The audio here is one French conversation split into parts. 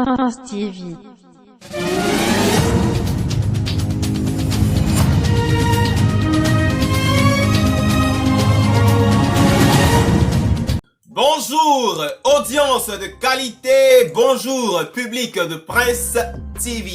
Prince TV. Bonjour, audience de qualité, bonjour, public de Prince TV.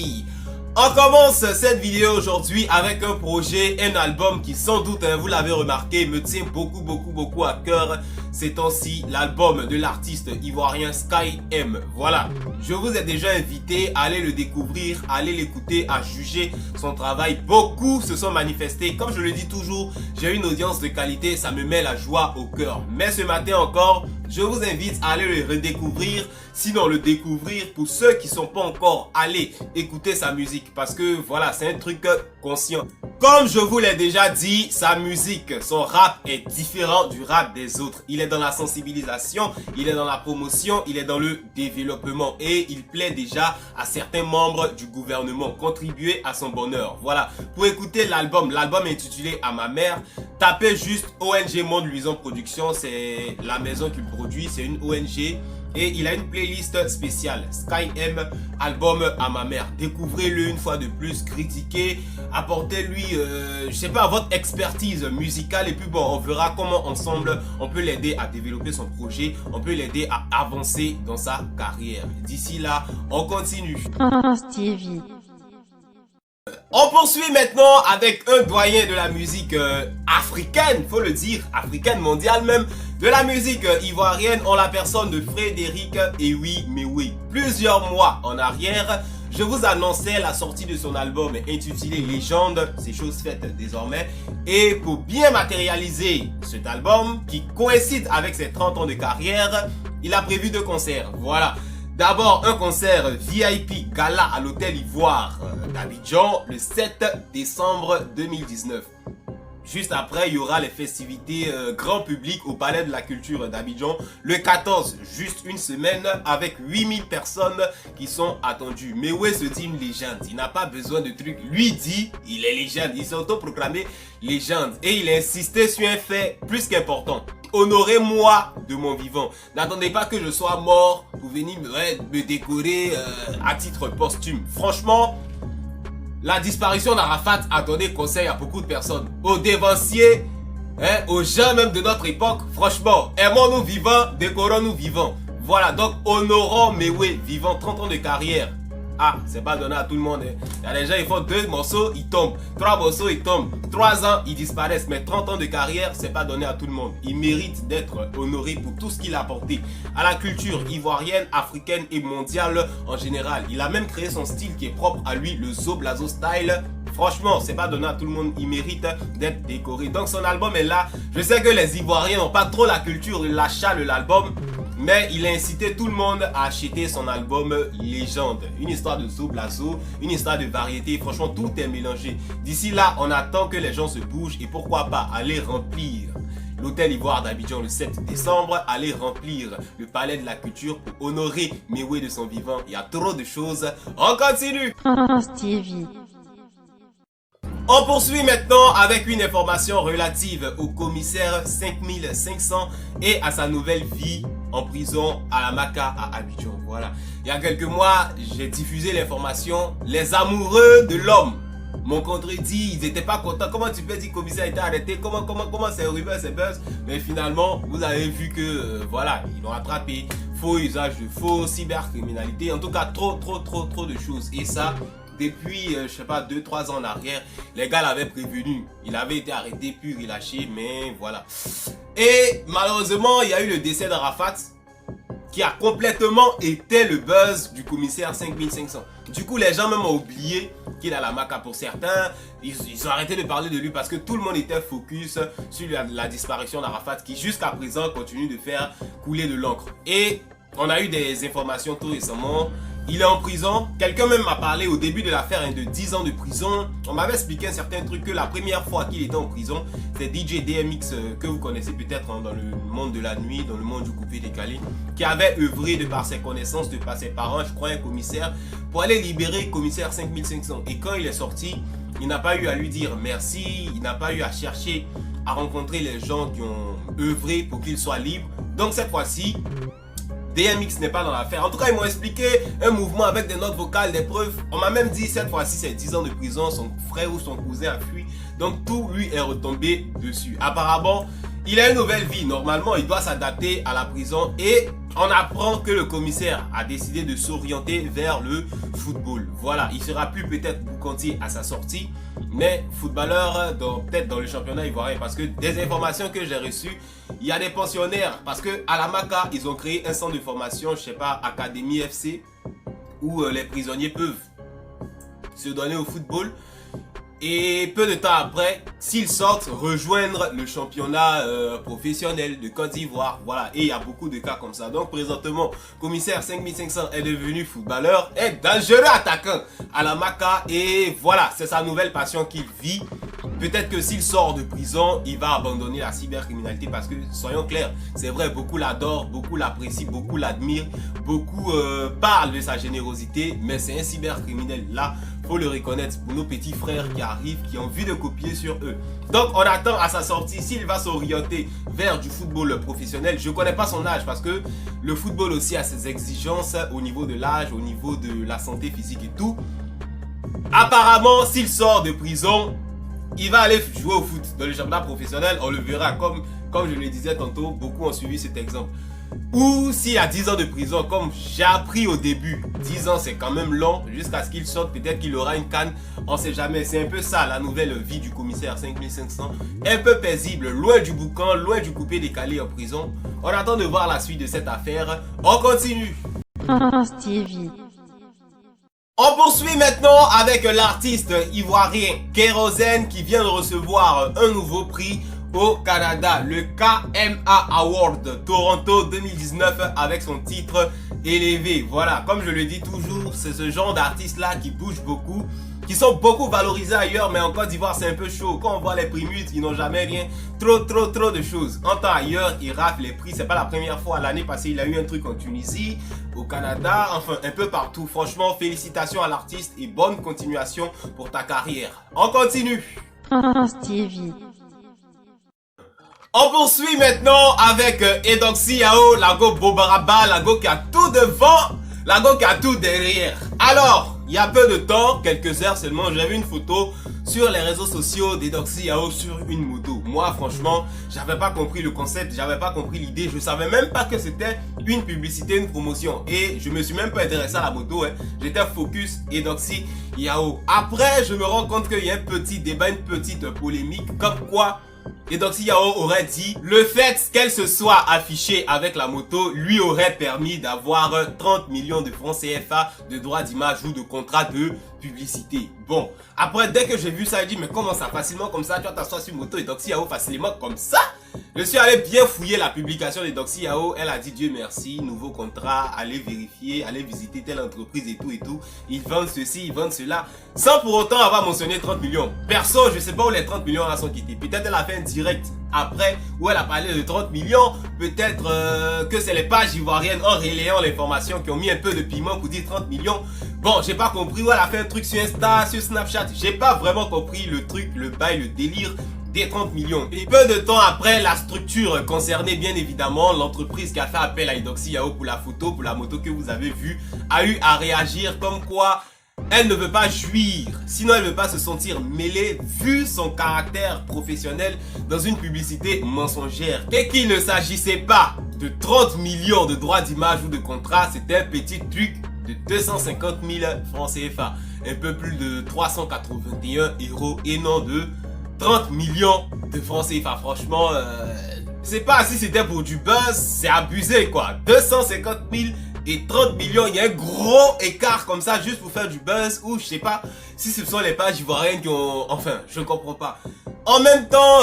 On commence cette vidéo aujourd'hui avec un projet, un album qui sans doute, vous l'avez remarqué, me tient beaucoup à cœur ces temps-ci, l'album de l'artiste ivoirien Sky M. Voilà, je vous ai déjà invité à aller le découvrir, à aller l'écouter, à juger son travail. Beaucoup se sont manifestés, comme je le dis toujours, j'ai une audience de qualité, ça me met la joie au cœur. Mais ce matin encore, je vous invite à aller le redécouvrir, sinon le découvrir pour ceux qui ne sont pas encore allés écouter sa musique. Parce que voilà, c'est un truc conscient. Comme je vous l'ai déjà dit, sa musique, son rap est différent du rap des autres. Il est dans la sensibilisation, il est dans la promotion, il est dans le développement. Et il plaît déjà à certains membres du gouvernement, contribuer à son bonheur. Voilà, pour écouter l'album est intitulé À ma mère. Tapez juste ONG Monde Luison Production, c'est la maison qui produit, c'est une ONG. Et il a une playlist spéciale, Sky M, album À ma mère. Découvrez-le une fois de plus, critiquez, apportez-lui, je sais pas, votre expertise musicale. Et puis bon, on verra comment ensemble, on peut l'aider à développer son projet, on peut l'aider à avancer dans sa carrière. D'ici là, on continue. Prince TV. On poursuit maintenant avec un doyen de la musique africaine, faut le dire, africaine, mondiale même, de la musique ivoirienne en la personne de Frédéric Ewi Mewe. Plusieurs mois en arrière, je vous annonçais la sortie de son album intitulé Légende, c'est chose faite désormais. Et pour bien matérialiser cet album, qui coïncide avec ses 30 ans de carrière, il a prévu 2 concerts, voilà. D'abord, un concert VIP Gala à l'Hôtel Ivoire d'Abidjan le 7 décembre 2019. Juste après, il y aura les festivités grand public au Palais de la Culture d'Abidjan le 14, juste une semaine avec 8000 personnes qui sont attendues. Mewe se dit une légende, il n'a pas besoin de trucs. Lui dit, il est légende, il s'est autoproclamé légende. Et il a insisté sur un fait plus qu'important. Honorez-moi de mon vivant. N'attendez pas que je sois mort pour venir me décorer à titre posthume. Franchement, la disparition d'Arafat a donné conseil à beaucoup de personnes. Aux dévanciers, aux gens même de notre époque. Franchement, aimons-nous vivants, décorons-nous vivants. Voilà, donc honorons Mewe, vivant 30 ans de carrière. Ah, c'est pas donné à tout le monde. Il y a des gens, ils font 2 morceaux, ils tombent. 3 morceaux, ils tombent. 3 ans, ils disparaissent. Mais 30 ans de carrière, c'est pas donné à tout le monde. Il mérite d'être honoré pour tout ce qu'il a apporté à la culture ivoirienne, africaine et mondiale en général. Il a même créé son style qui est propre à lui, le Zo Blazo Style. Franchement, c'est pas donné à tout le monde. Il mérite d'être décoré. Donc son album est là. Je sais que les Ivoiriens n'ont pas trop la culture de l'achat de l'album. Mais il a incité tout le monde à acheter son album Légende. Une histoire de Zo Blazo, une histoire de variété. Franchement, tout est mélangé. D'ici là, on attend que les gens se bougent. Et pourquoi pas aller remplir l'Hôtel Ivoire d'Abidjan le 7 décembre. Aller remplir le Palais de la Culture pour honorer Mewe de son vivant. Il y a trop de choses. On continue. Prince TV. On poursuit maintenant avec une information relative au commissaire 5500 et à sa nouvelle vie en prison à la Maka à Abidjan. Voilà. Il y a quelques mois, j'ai diffusé l'information. Les amoureux de l'homme m'ont contredit, ils n'étaient pas contents. Comment tu peux dire que le commissaire a été arrêté? Comment c'est rumeur, c'est buzz? Mais finalement, vous avez vu que voilà, ils l'ont attrapé. Faux usage de faux, cybercriminalité, en tout cas trop de choses. Et ça, depuis, je sais pas, 2-3 ans en arrière, les gars l'avaient prévenu. Il avait été arrêté puis relâché, mais voilà. Et malheureusement, il y a eu le décès d'Arafat qui a complètement éteint le buzz du commissaire 5500. Du coup, les gens même ont oublié qu'il a la Maka pour certains. Ils ont arrêté de parler de lui parce que tout le monde était focus sur la disparition d'Arafat qui jusqu'à présent continue de faire couler de l'encre. Et on a eu des informations tout récemment. Il est en prison. Quelqu'un même m'a parlé au début de l'affaire de 10 ans de prison. On m'avait expliqué un certain truc que la première fois qu'il était en prison, c'est DJ DMX que vous connaissez peut-être dans le monde de la nuit, dans le monde du coupé décalé, qui avait œuvré de par ses connaissances, de par ses parents, je crois un commissaire, pour aller libérer le commissaire 5500. Et quand il est sorti, il n'a pas eu à lui dire merci, il n'a pas eu à chercher à rencontrer les gens qui ont œuvré pour qu'il soit libre. Donc cette fois-ci, DMX n'est pas dans l'affaire. En tout cas, ils m'ont expliqué un mouvement avec des notes vocales, des preuves. On m'a même dit cette fois-ci, c'est 10 ans de prison, son frère ou son cousin a fui. Donc tout lui est retombé dessus. Apparemment, il a une nouvelle vie. Normalement, il doit s'adapter à la prison et on apprend que le commissaire a décidé de s'orienter vers le football. Voilà, il sera plus peut-être boucantier à sa sortie, mais footballeur peut-être dans le championnat ivoirien, parce que des informations que j'ai reçues, il y a des pensionnaires, parce que à la Maca, ils ont créé un centre de formation, je sais pas, Académie FC, où les prisonniers peuvent se donner au football. Et peu de temps après, s'ils sortent, rejoindre le championnat professionnel de Côte d'Ivoire. Voilà, et il y a beaucoup de cas comme ça. Donc présentement, commissaire 5500 est devenu footballeur, est dangereux attaquant à la Maca. Et voilà, c'est sa nouvelle passion qu'il vit. Peut-être que s'il sort de prison, il va abandonner la cybercriminalité parce que, soyons clairs, c'est vrai, beaucoup l'adorent, beaucoup l'apprécient, beaucoup l'admirent, beaucoup parlent de sa générosité, mais c'est un cybercriminel. Là, faut le reconnaître pour nos petits frères qui arrivent, qui ont envie de copier sur eux. Donc, on attend à sa sortie s'il va s'orienter vers du football professionnel. Je connais pas son âge parce que le football aussi a ses exigences au niveau de l'âge, au niveau de la santé physique et tout. Apparemment, s'il sort de prison, il va aller jouer au foot dans le championnat professionnel. On le verra comme je le disais tantôt, beaucoup ont suivi cet exemple. Ou s'il a 10 ans de prison, comme j'ai appris au début, 10 ans c'est quand même long, jusqu'à ce qu'il sorte, peut-être qu'il aura une canne, on sait jamais. C'est un peu ça la nouvelle vie du commissaire 5500, un peu paisible, loin du boucan, loin du coupé décalé en prison. On attend de voir la suite de cette affaire, on continue. France TV. On poursuit maintenant avec l'artiste ivoirien Kérosène qui vient de recevoir un nouveau prix au Canada, le KMA Award Toronto 2019 avec son titre Élevé. Voilà, comme je le dis toujours, c'est ce genre d'artistes là qui bougent beaucoup, qui sont beaucoup valorisés ailleurs, mais en Côte d'Ivoire c'est un peu chaud. Quand on voit les prix Mut, ils n'ont jamais rien, trop de choses. En temps ailleurs, ils raflent les prix, c'est pas la première fois. L'année passée, il a eu un truc en Tunisie, au Canada, enfin un peu partout. Franchement, félicitations à l'artiste et bonne continuation pour ta carrière. On continue. France TV. On poursuit maintenant avec Edoxy Yao, la go Bobaraba, la go qui a tout devant, la go qui a tout derrière. Alors, il y a peu de temps, quelques heures seulement, j'ai vu une photo sur les réseaux sociaux d'Edoxy Yao sur une moto. Moi, franchement, j'avais pas compris le concept, j'avais pas compris l'idée, je savais même pas que c'était une publicité, une promotion. Et je me suis même pas intéressé à la moto, hein. J'étais focus Edoxy Yao. Après, je me rends compte qu'il y a un petit débat, une petite polémique, comme quoi Edoxy Yao aurait dit le fait qu'elle se soit affichée avec la moto lui aurait permis d'avoir 30 millions de francs CFA de droits d'image ou de contrat de publicité. Bon, après dès que j'ai vu ça, j'ai dit mais comment ça facilement comme ça, tu vas t'asseoir sur une moto Edoxy Yao facilement comme ça? Je suis allé bien fouiller la publication d'Edoxy Yao. Elle a dit Dieu merci, nouveau contrat, allez vérifier, allez visiter telle entreprise et tout et tout. Ils vendent ceci, ils vendent cela, sans pour autant avoir mentionné 30 millions. Perso, je sais pas où les 30 millions là sont quittés. Peut-être elle a fait un direct après où elle a parlé de 30 millions. Peut-être que c'est les pages ivoiriennes en relayant l'information qui ont mis un peu de piment pour dire 30 millions. Bon, j'ai pas compris où elle a fait un truc sur Insta, sur Snapchat. J'ai pas vraiment compris le truc, le bail, le délire des 30 millions. Et peu de temps après, la structure concernée, bien évidemment, l'entreprise qui a fait appel à Edoxy Yao pour la photo, pour la moto que vous avez vue, a eu à réagir comme quoi elle ne veut pas jouir, sinon elle ne veut pas se sentir mêlée vu son caractère professionnel dans une publicité mensongère. Et qu'il ne s'agissait pas de 30 millions de droits d'image ou de contrat, c'était un petit truc de 250 000 francs CFA. Un peu plus de 381 € et non de 30 millions de francs CFA. Franchement, c'est pas si c'était pour du buzz, c'est abusé quoi. 250 000 et 30 millions, il y a un gros écart comme ça juste pour faire du buzz ou je sais pas si ce sont les pages ivoiriennes qui ont... Enfin, je ne comprends pas. En même temps,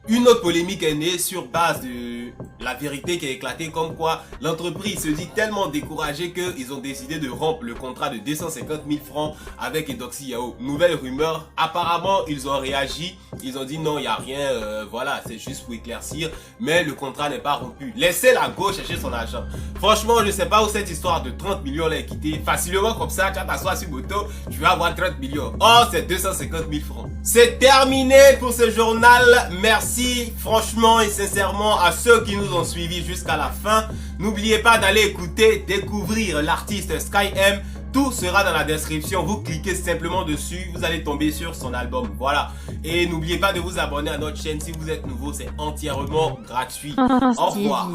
une autre polémique est née sur base de la vérité qui a éclaté comme quoi l'entreprise se dit tellement découragée qu'ils ont décidé de rompre le contrat de 250 000 francs avec Edoxy Yao. Nouvelle rumeur, apparemment ils ont réagi, ils ont dit non il n'y a rien, voilà c'est juste pour éclaircir, mais le contrat n'est pas rompu. Laissez la gauche chercher son argent. Franchement je sais pas où cette histoire de 30 millions là est quittée, facilement comme ça tu vas t'asseoir sur moto, tu vas avoir 30 millions. Oh c'est 250 000 francs. C'est terminé pour ce journal, merci franchement et sincèrement à ceux qui nous nous ont suivis jusqu'à la fin. N'oubliez pas d'aller écouter, découvrir l'artiste Sky M. Tout sera dans la description. Vous cliquez simplement dessus, vous allez tomber sur son album. Voilà. Et n'oubliez pas de vous abonner à notre chaîne si vous êtes nouveau. C'est entièrement gratuit. Au revoir.